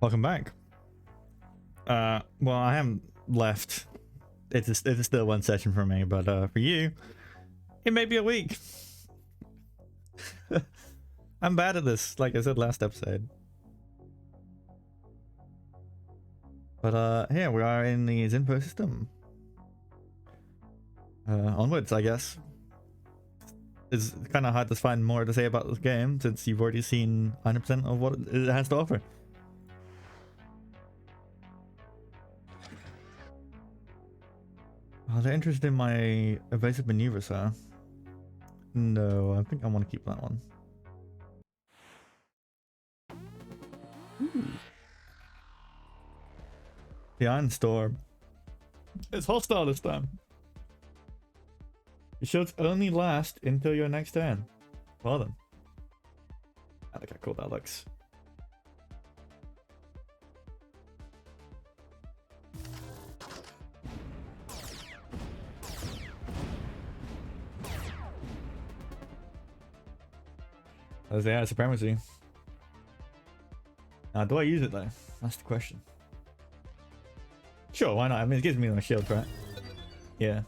Welcome back. Well, I haven't left. It's still one session for me, but for you, it may be a week. I'm bad at this, like I said last episode. But here we are in the Zinpo system. Onwards, I guess. It's kind of hard to find more to say about this game since you've already seen 100% of what it has to offer. Oh, they're interested in my evasive maneuvers, huh? No, I think I want to keep that one. Ooh. The Iron Storm. It's hostile this time. Your shields only last until your next turn. Well then. I think how cool that looks. There's the AI supremacy. Now, do I use it though? That's the question. Sure, why not? I mean, it gives me my shield, right? Yeah.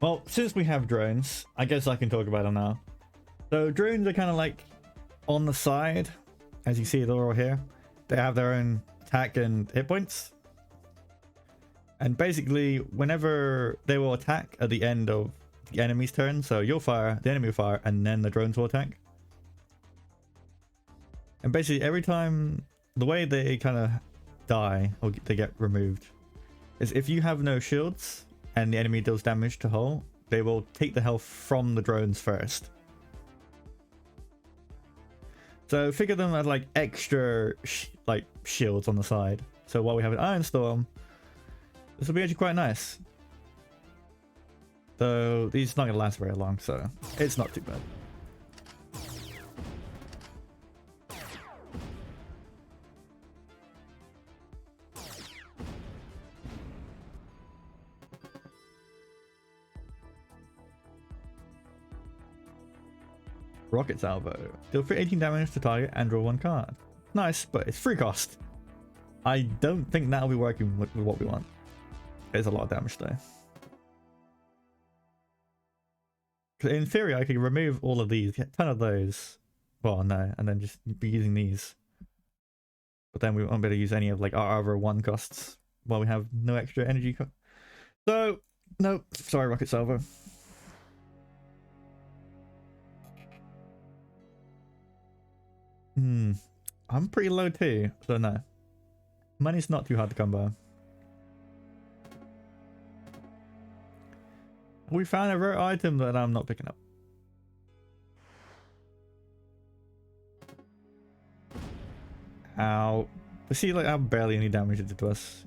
Well, since we have drones, I guess I can talk about them now. So drones are kind of like on the side, as you see, they're all here. They have their own attack and hit points. And basically, whenever they will attack at the end of the enemy's turn, so you'll fire, the enemy will fire, and then the drones will attack. And basically, every time, the way they kind of die, or they get removed, is if you have no shields, and the enemy deals damage to hull, they will take the health from the drones first. So figure them as like extra shields on the side. So while we have an Iron Storm, this will be actually quite nice. Though these are not going to last very long, so it's not too bad. Rocket Salvo. Deal for 18 damage to target and draw one card. Nice, but it's free cost. I don't think that'll be working with what we want. It's a lot of damage though. In theory, I could remove all of these, get a ton of those. Well, no, and then just be using these. But then we won't be able to use any of like our other one costs while we have no extra energy. So, no, sorry, Rocket Salvo. I'm pretty low too, so no. Money's not too hard to come by. We found a rare item that I'm not picking up. Ow. You see like how barely any damage it did to us.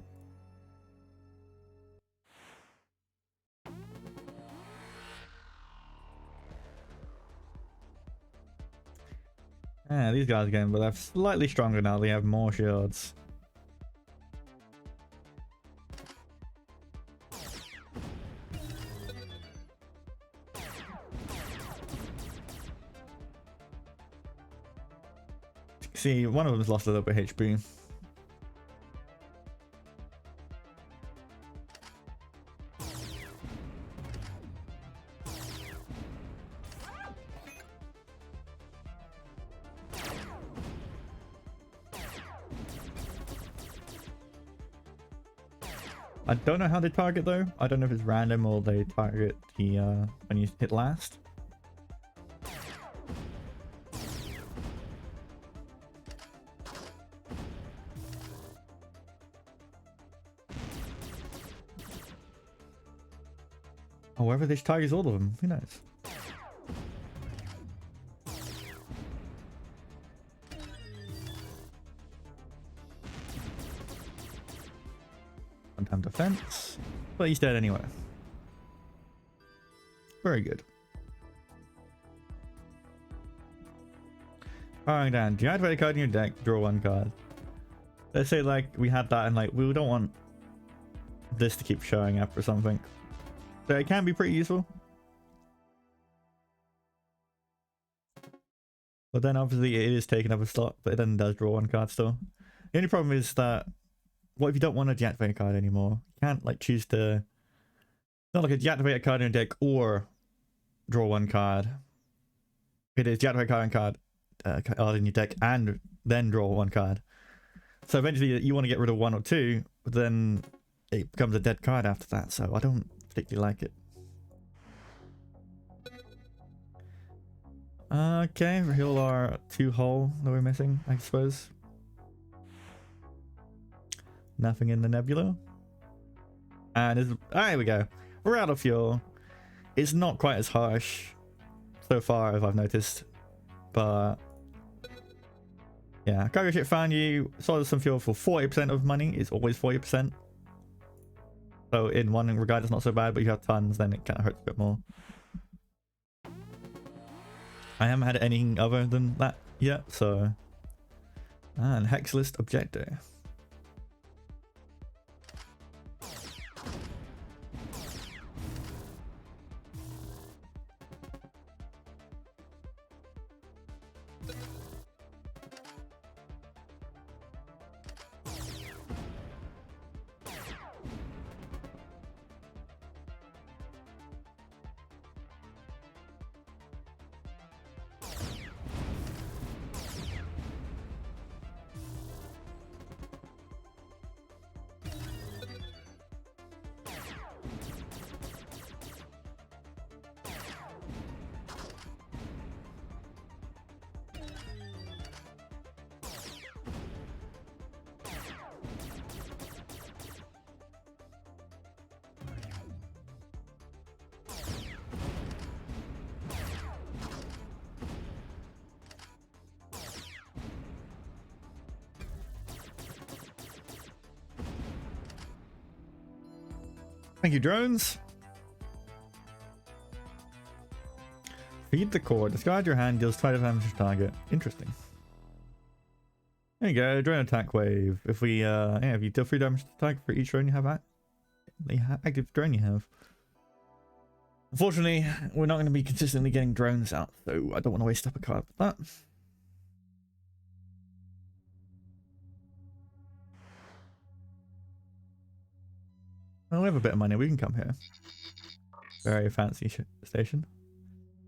Yeah, these guys again, but they're slightly stronger now. They have more shields. See, one of them's lost a little bit of HP. I don't know how they target though. I don't know if it's random or they target the when you hit last. Or whether this targets all of them, who knows? One-time defense, but he's dead anyway. Very good. Firing down. Deactivate a card in your deck, draw one card. Let's say like we had that and like we don't want this to keep showing up or something. So it can be pretty useful. But then obviously it is taking up a slot, but it then does draw one card still. The only problem is that, what if you don't want to deactivate a card anymore? You can't like choose to, not like a deactivate a card in your deck or draw one card. It is deactivate a card in your deck and then draw one card. So eventually you want to get rid of one or two, but then it becomes a dead card after that, so I don't particularly like it. Okay, heal our 2 hull that we're missing, I suppose. Nothing in the nebula. And there we go. We're out of fuel. It's not quite as harsh so far as I've noticed, but yeah, cargo ship found you. Saw some fuel for 40% of money. It's always 40%. So in one regard it's not so bad, but you have tons, then it kind of hurts a bit more. I haven't had anything other than that yet, so... And hex list objector. Thank you, drones. Feed the core. Discard your hand, deals 20 damage to target. Interesting. There you go, drone attack wave. If we yeah, if you deal 3 damage to target for each drone you have active drone you have. Unfortunately, we're not going to be consistently getting drones out, so I don't want to waste up a card for that. Well, we have a bit of money, we can come here. Very fancy station.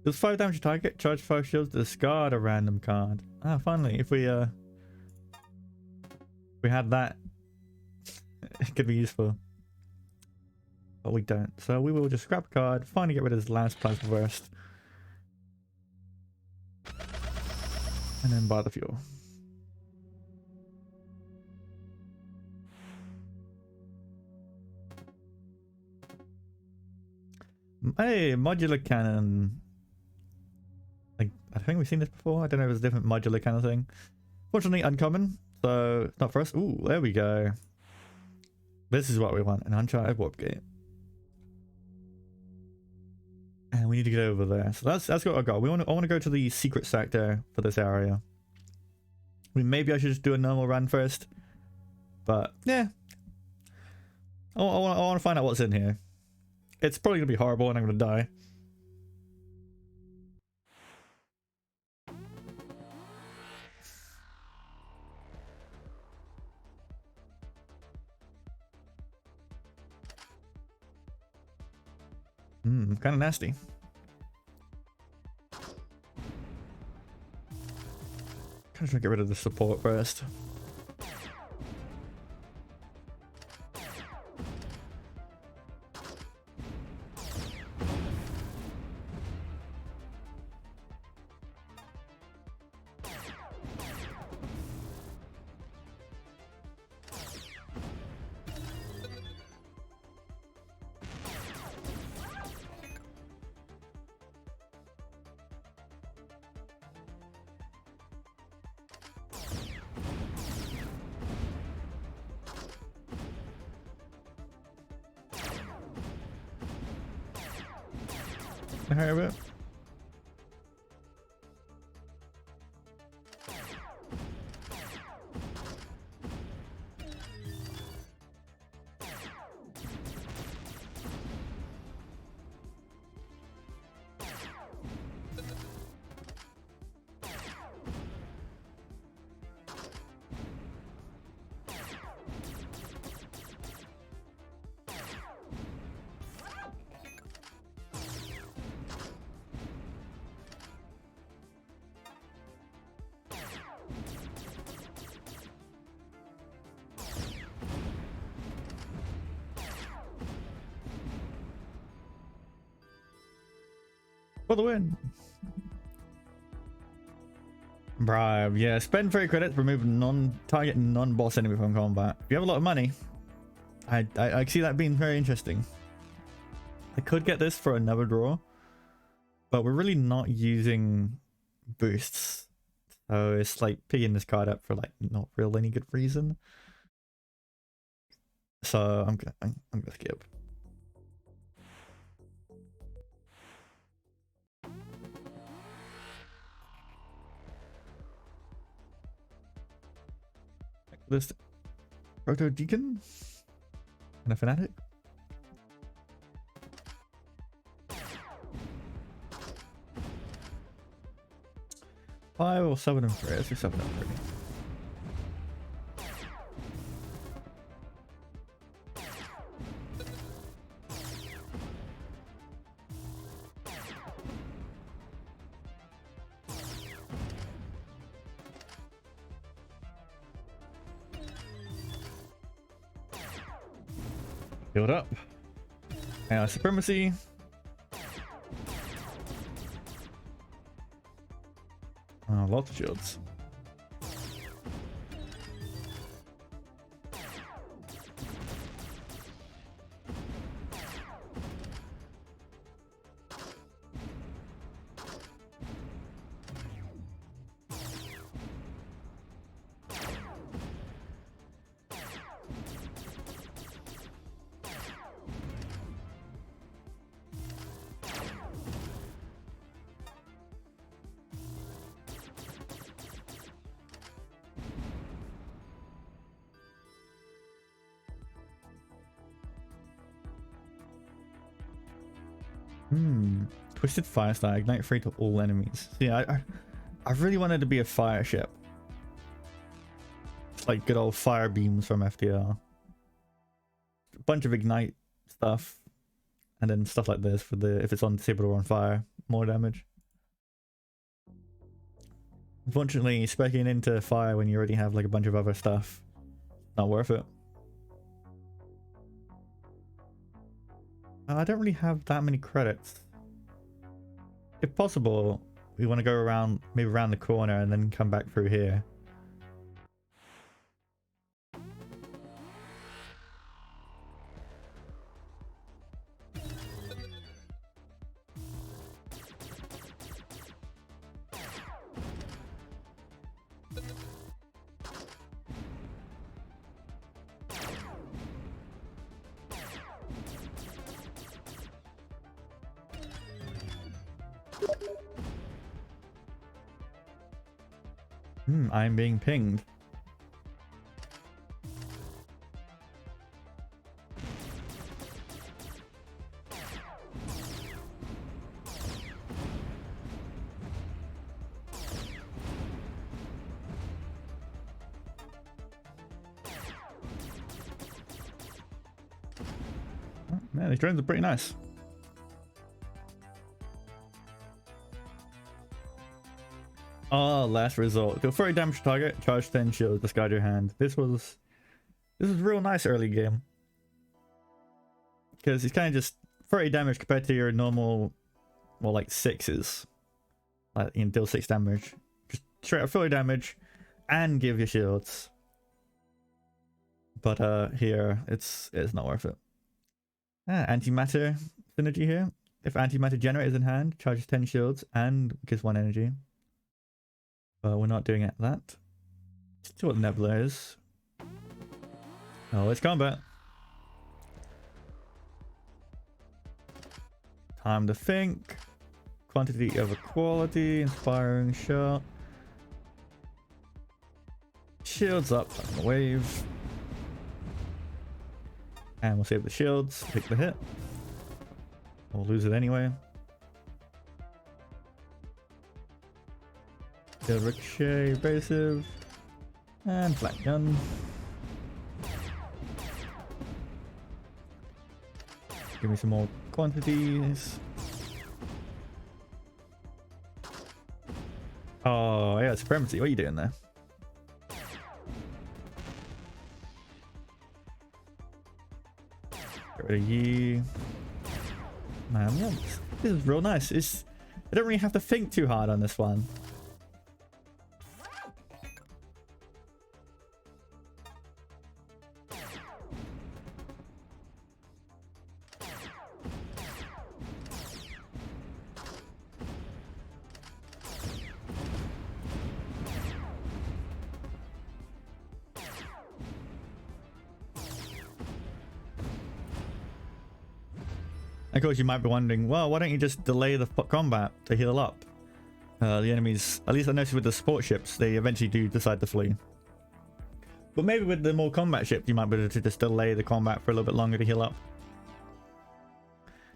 Does 5 damage to target, charge 5 shields, discard a random card. Ah, finally, if we had that, it could be useful. But we don't, so we will just scrap a card, finally get rid of this last plasma burst. And then buy the fuel. Hey, modular cannon. I think we've seen this before. I don't know if it's a different modular cannon thing. Fortunately, uncommon, so it's not for us. Ooh, there we go. This is what we want, an uncharted warp gate. And we need to get over there. So that's what I got. I want to go to the secret sector for this area. I mean, maybe I should just do a normal run first. But yeah. I want to find out what's in here. It's probably going to be horrible and I'm going to die. Kind of nasty. Kind of trying to get rid of the support first. Hurry a bit. For the win. Bribe. Yeah, spend 3 credits, remove non-target non-boss enemy from combat. If you have a lot of money, I see that being very interesting. I could get this for another draw, but we're really not using boosts. So it's like picking this card up for like not real any good reason. So I'm gonna skip. This Proto Deacon and a Fanatic. Five or 7 and 3. Let's do 7 and 3. Build up. Supremacy. Lots of shields. Twisted Fire Style, ignite free to all enemies. Yeah, I really wanted to be a fire ship. It's like good old fire beams from FTR. A bunch of ignite stuff, and then stuff like this for the if it's on disabled or on fire, more damage. Unfortunately, speccing into fire when you already have like a bunch of other stuff, not worth it. I don't really have that many credits. If possible, we want to go around, maybe around the corner and then come back through here. I'm being pinged. Oh, man, these drones are pretty nice. Oh, last result. Deal 30 damage to target, charge 10 shields, discard your hand. This was real nice early game. Because it's kind of just 30 damage compared to your normal, well, like 6s. Like, you can deal 6 damage. Just straight up 30 damage and give your shields. But here, it's not worth it. Antimatter synergy here. If antimatter generator is in hand, charges 10 shields and gives 1 energy. But we're not doing it that. Let's see what Nebula is. Oh, it's combat. Time to think. Quantity over quality. Inspiring shot. Shields up. Wave. And we'll save the shields. Take the hit. We'll lose it anyway. Ricochet, evasive, and flat gun. Give me some more quantities. Oh yeah, supremacy. What are you doing there? Get rid of you. Man, this is real nice. I don't really have to think too hard on this one. Of course, you might be wondering, well, why don't you just delay the combat to heal up? The enemies, at least I noticed with the support ships, they eventually do decide to flee. But maybe with the more combat ships, you might be able to just delay the combat for a little bit longer to heal up.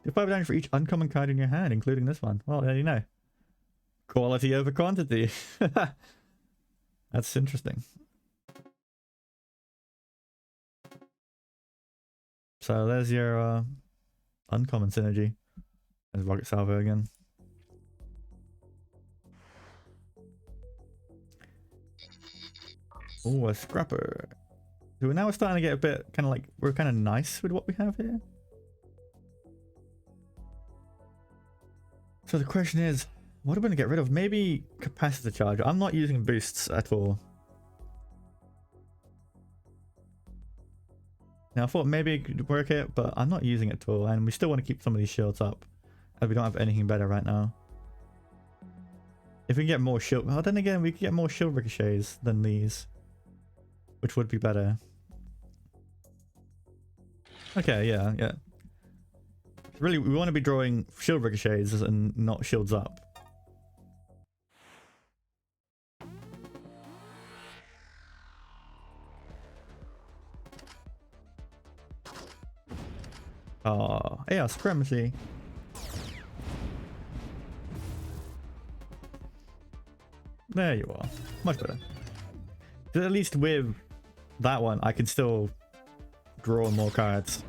Do 5 damage for each uncommon card in your hand, including this one. Well, there you know. Quality over quantity. That's interesting. So there's your uncommon synergy. There's Rocket Salvo again. Oh, a scrapper. So now we're starting to get a bit kind of like, we're kind of nice with what we have here. So the question is, what are we going to get rid of? Maybe capacitor charge. I'm not using boosts at all. Now I thought maybe it could work it, but I'm not using it at all. And we still want to keep some of these shields up, as we don't have anything better right now. If we can get more shield, well then again we could get more shield ricochets than these, which would be better. Okay, yeah. Really, we want to be drawing shield ricochets and not shields up. Oh, yeah, supremacy. There you are. Much better. So at least with that one, I can still draw more cards.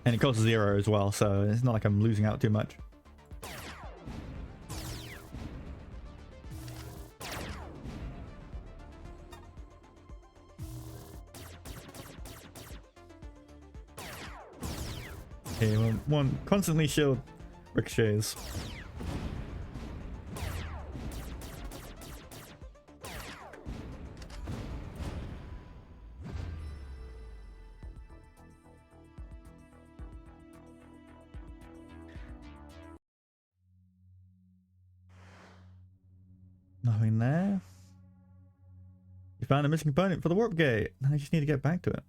And it costs 0 as well, so it's not like I'm losing out too much. Okay, one constantly shield ricochets. Nothing there. You found a missing component for the warp gate. Now I just need to get back to it.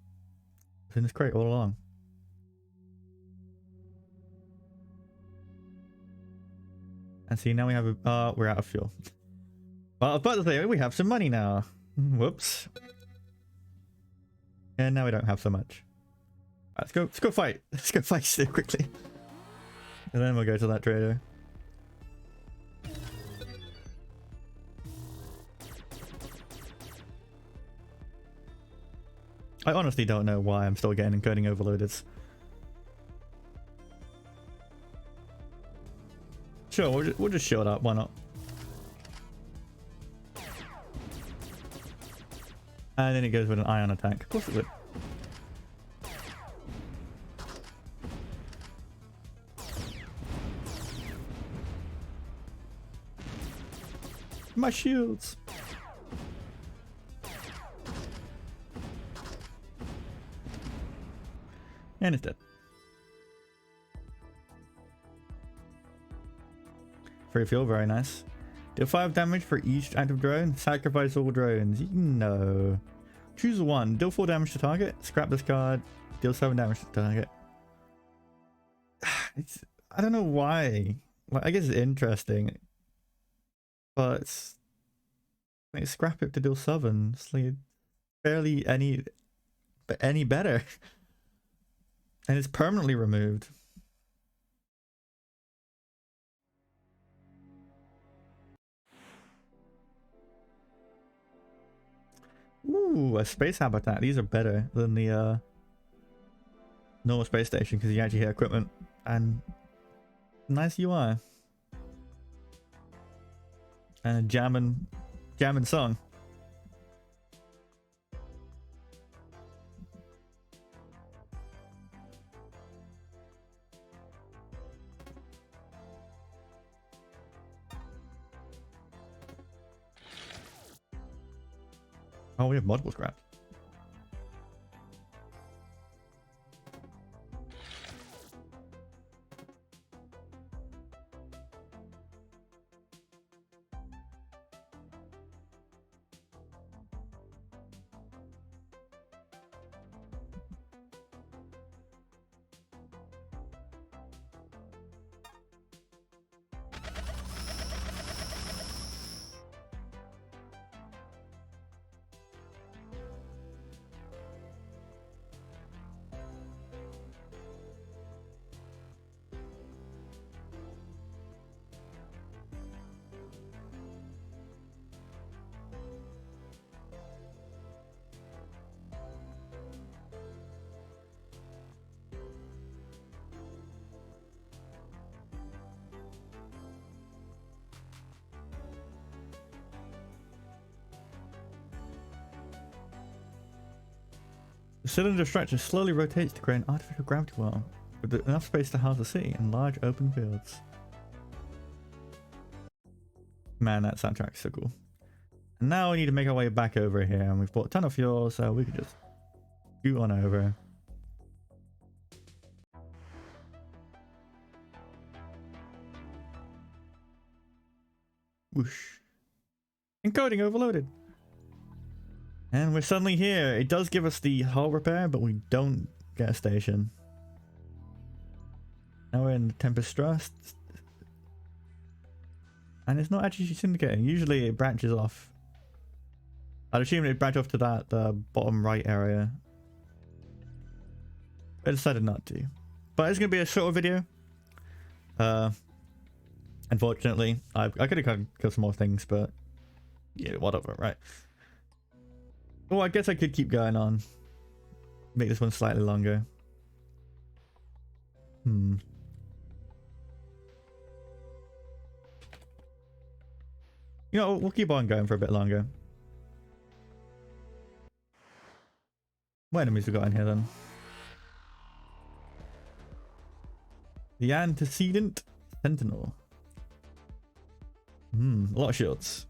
It's in this crate all along. And see, now we have a, we're out of fuel. Well, I was about to say, we have some money now. Whoops. And now we don't have so much. Right, let's go fight. Let's go fight Sid quickly. And then we'll go to that trader. I honestly don't know why I'm still getting encoding overloaded. Sure, we'll just show it up, why not? And then it goes with an ion attack. Of course it would. My shields! And it's dead. Free fuel, very nice. Deal 5 damage for each active drone. Sacrifice all drones. No. Choose one. Deal 4 damage to target. Scrap this card. Deal 7 damage to target. I don't know why. Like, I guess it's interesting. But it's like, scrap it to deal 7. It's like barely any better. And it's permanently removed. Ooh, a space habitat. These are better than the normal space station because you actually hear equipment and nice UI and a jamming song. Oh, we have multiple scrap. The cylinder structure slowly rotates to create an artificial gravity well, with enough space to house a city and large open fields. Man, that soundtrack's so cool. And now we need to make our way back over here, and we've bought a ton of fuel, so we could just scoot on over. Whoosh. Encoding overloaded. And we're suddenly here. It does give us the hull repair, but we don't get a station. Now we're in the Tempest Trust. And it's not actually syndicating. Usually it branches off. I'd assume it'd branch off to that, the bottom right area. But I decided not to. But it's going to be a shorter video. Unfortunately, I could have killed some more things, but yeah, whatever, right? Oh, I guess I could keep going on. Make this one slightly longer. You know, we'll keep on going for a bit longer. What enemies we got in here then? The Antecedent Sentinel. A lot of shields.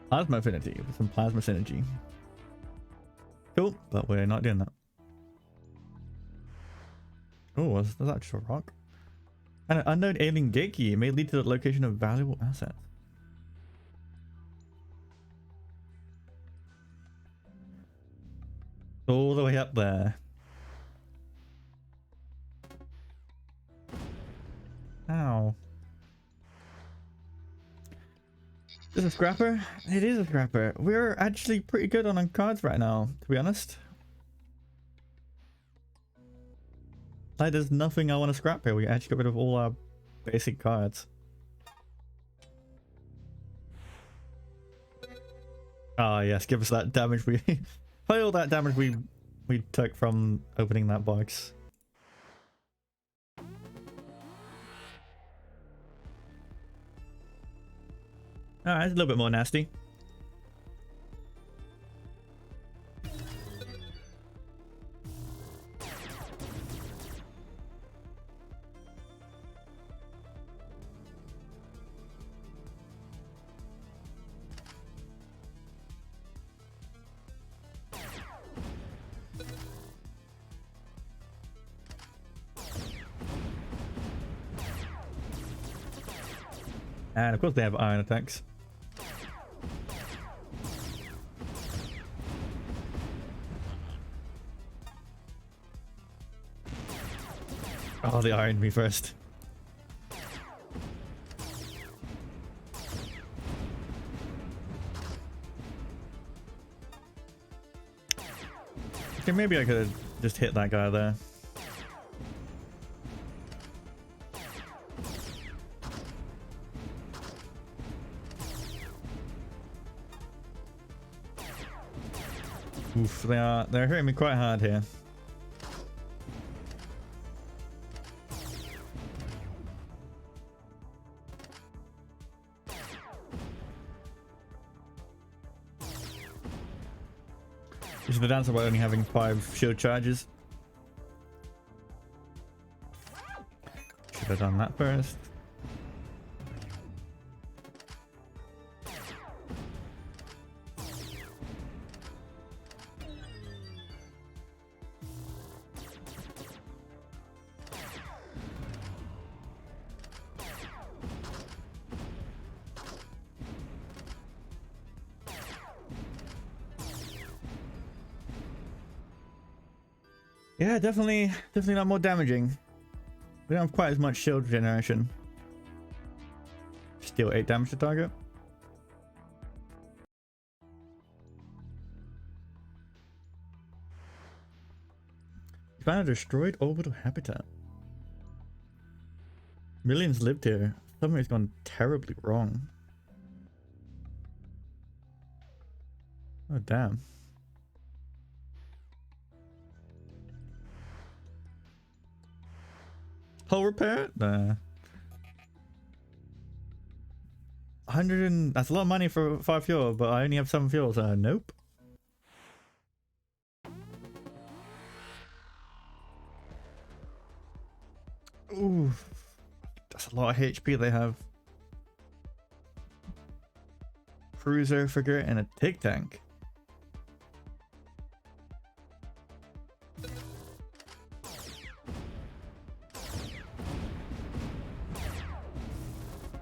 Plasma affinity with some plasma synergy. Cool, but we're not doing that. Oh, was that just a rock? And an unknown alien gate key may lead to the location of valuable assets. All the way up there. Ow. Is this a scrapper? It is a scrapper. We're actually pretty good on cards right now, to be honest. Like, there's nothing I want to scrap here. We actually got rid of all our basic cards. Ah, yes, give us that damage we... play all that damage we took from opening that box. Alright, it's a little bit more nasty. And of course they have iron attacks. Oh, they ironed me first. Okay, maybe I could have just hit that guy there. Oof, they're hitting me quite hard here. This is the downside about only having 5 shield charges. Should have done that first. Yeah, definitely not more damaging. We don't have quite as much shield generation. Still 8 damage to target. You found a destroyed orbital habitat. Millions lived here. Something's gone terribly wrong. Oh, damn. Hull repair? Nah. 100 and... That's a lot of money for 5 fuel, but I only have 7 fuel, so nope. Ooh. That's a lot of HP they have. Cruiser, frigate, and a TIG tank.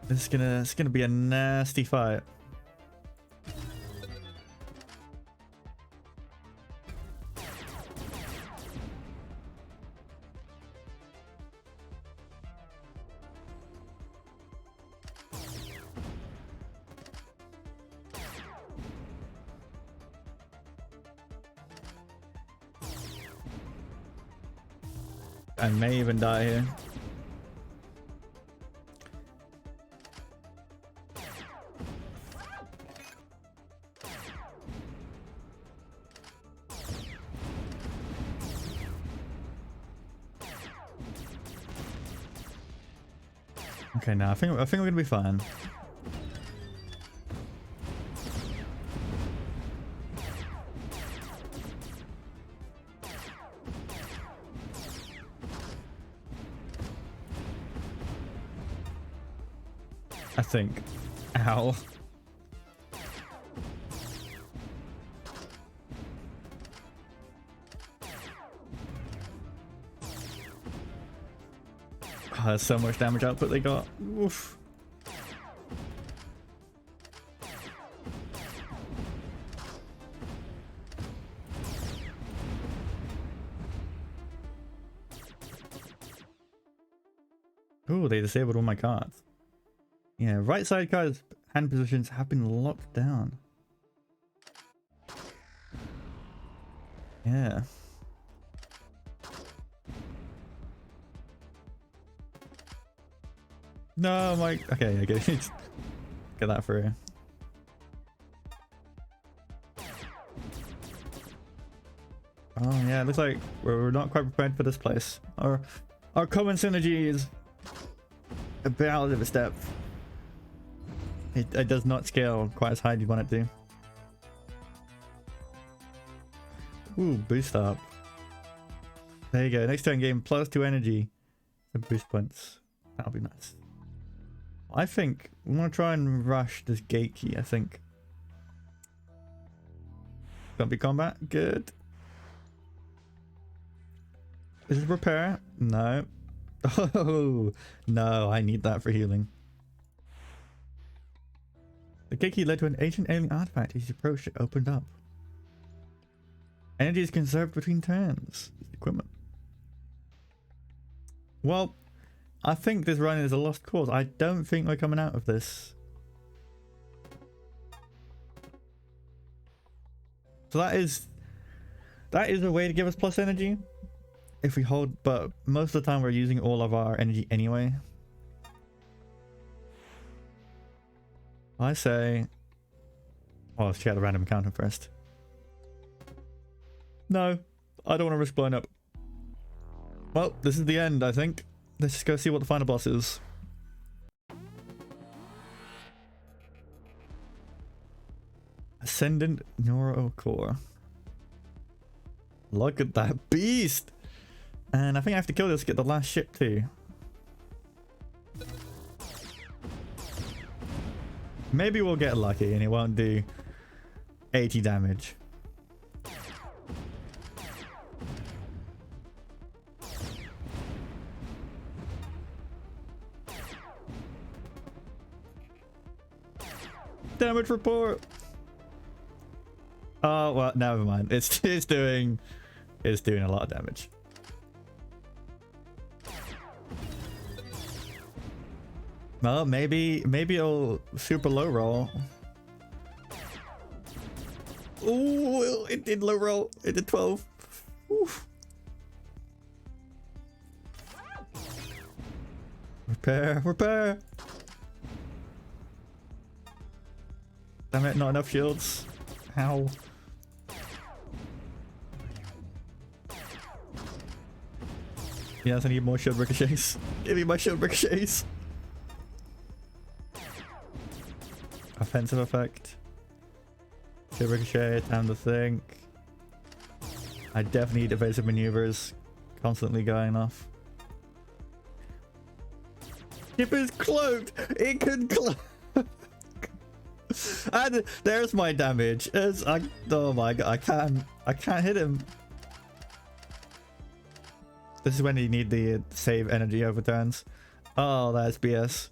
It's gonna be a nasty fight. I may even die here. Okay, now I think we're gonna be fine. I think. Ow. Oh, there's so much damage output they got. Oof. Ooh, they disabled all my cards. Yeah, right side cards hand positions have been locked down. Yeah. No, my... Okay, okay. Get that through. Oh yeah, it looks like we're not quite prepared for this place. Our common synergy is a bit out of a step. It does not scale quite as high as you want it to. Ooh, boost up. There you go. Next turn game, +2 energy and boost points. That'll be nice. I think we want to try and rush this gate key, I think. Gonna be combat? Good. Is this repair? No. Oh, no, I need that for healing. The gate key led to an ancient alien artifact. As you approached, it opened up. Energy is conserved between turns. Equipment. Well, I think this run is a lost cause. I don't think we're coming out of this. So that is a way to give us plus energy if we hold, but most of the time we're using all of our energy anyway. I say, oh, let's check the random encounter first. No, I don't want to risk blowing up. Well, this is the end, I think. Let's just go see what the final boss is. Ascendant Neural Core. Look at that beast. And I think I have to kill this to get the last ship too. Maybe we'll get lucky and it won't do 80 damage. Damage report. Oh well, never mind. It's doing a lot of damage. Well, maybe it'll super low roll. Ooh, it did low roll. It did 12. Oof. Repair. Damn it, not enough shields. How? Yes, I need more shield ricochets. Give me my shield ricochets. Offensive effect. Shield ricochet, time to think. I definitely need evasive maneuvers constantly going off. Ship is cloaked! It can cloak! And there's my damage. Oh my god, I can't hit him. This is when you need the save energy overturns. Oh, that's BS.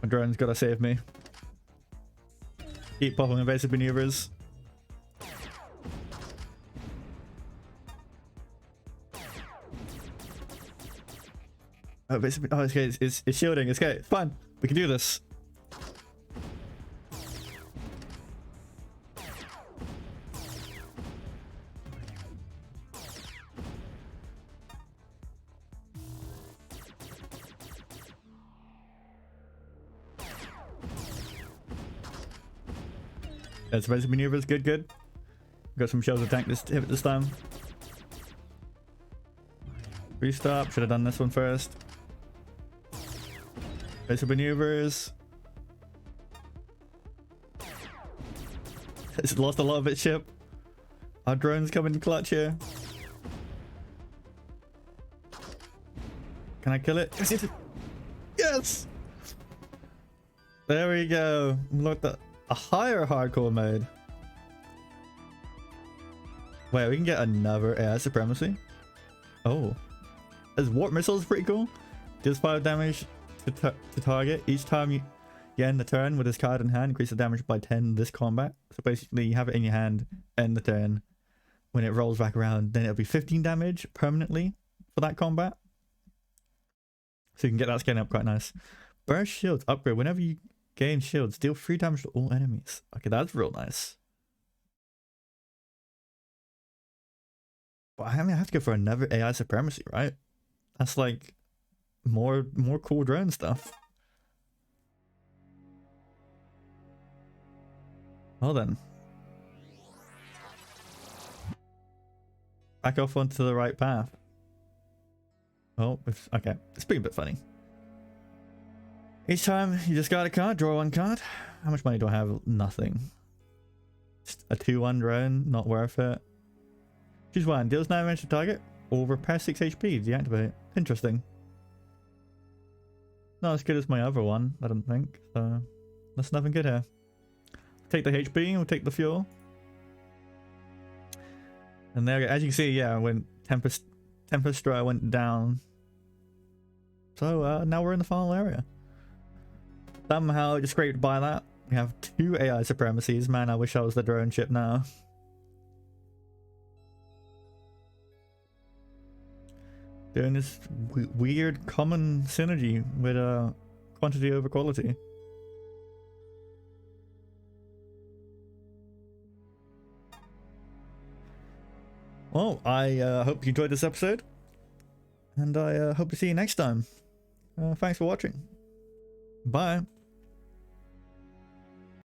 My drone's gotta save me. Keep popping evasive maneuvers. Oh, okay, it's shielding. It's okay. It's fine. We can do this. That's evasive maneuvers. Good. Got some shells to tank this hit this time. Restop. Should have done this one first. Evasive maneuvers. It's lost a lot of its ship. Our drone's coming clutch here. Can I kill it? Yes! Yes! There we go. Look at a higher hardcore mode. Wait, we can get another AI supremacy. Oh. This warp missile is pretty cool. Deals 5 damage to target. Each time you end the turn with this card in hand, increase the damage by 10 this combat. So basically you have it in your hand, end the turn. When it rolls back around, then it'll be 15 damage permanently for that combat. So you can get that scaling up quite nice. Burst shields upgrade. Whenever you gain shields, deal 3 damage to all enemies. Okay, that's real nice. But I mean, I have to go for another AI supremacy, right? That's like more cool drone stuff. Well then. Back off onto the right path. Oh, okay. It's being a bit funny. Each time you discard a card, draw 1 card. How much money do I have? Nothing. Just a 2-1 drone, not worth it. Choose 1. Deals 9 damage to target or repair 6 HP. Deactivate. Interesting. Not as good as my other one, I don't think. So that's nothing good here. Take the HP, we'll take the fuel. And there, as you can see, yeah, when Tempest Strike went down. So now we're in the final area. Somehow just scraped by that. We have 2 AI supremacies. Man, I wish I was the drone ship now. Doing this weird common synergy with quantity over quality. Well, I hope you enjoyed this episode. And I hope to see you next time. Thanks for watching. Bye.